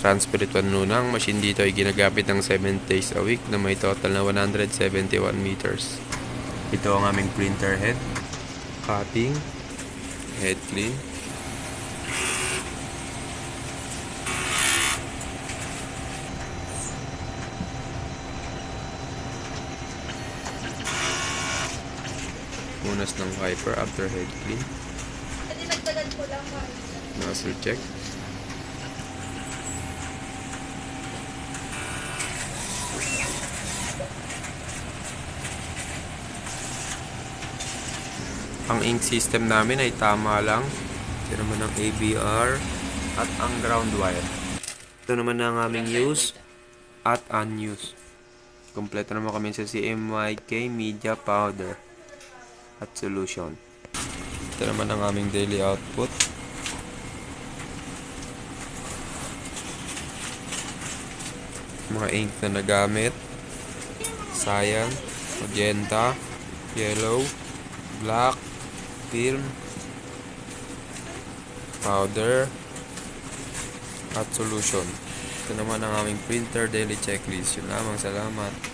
transfer ito nunang machine dito ay ginagamit ng 7 days a week na may total na 171 meters. Ito ang aming printer head, cutting, head clean, punas ng wiper after head clean, nozzle check, ang ink system namin ay tama lang. Ito naman ang ABR at ang ground wire. Ito naman ang aming use at unused. Kompleto naman kami sa CMYK media powder at solution. Ito naman ang aming daily output. Mga ink na nagamit: cyan, magenta, yellow, black, film, powder, at solution. Ito naman ang aming printer daily checklist. Yun lamang, salamat.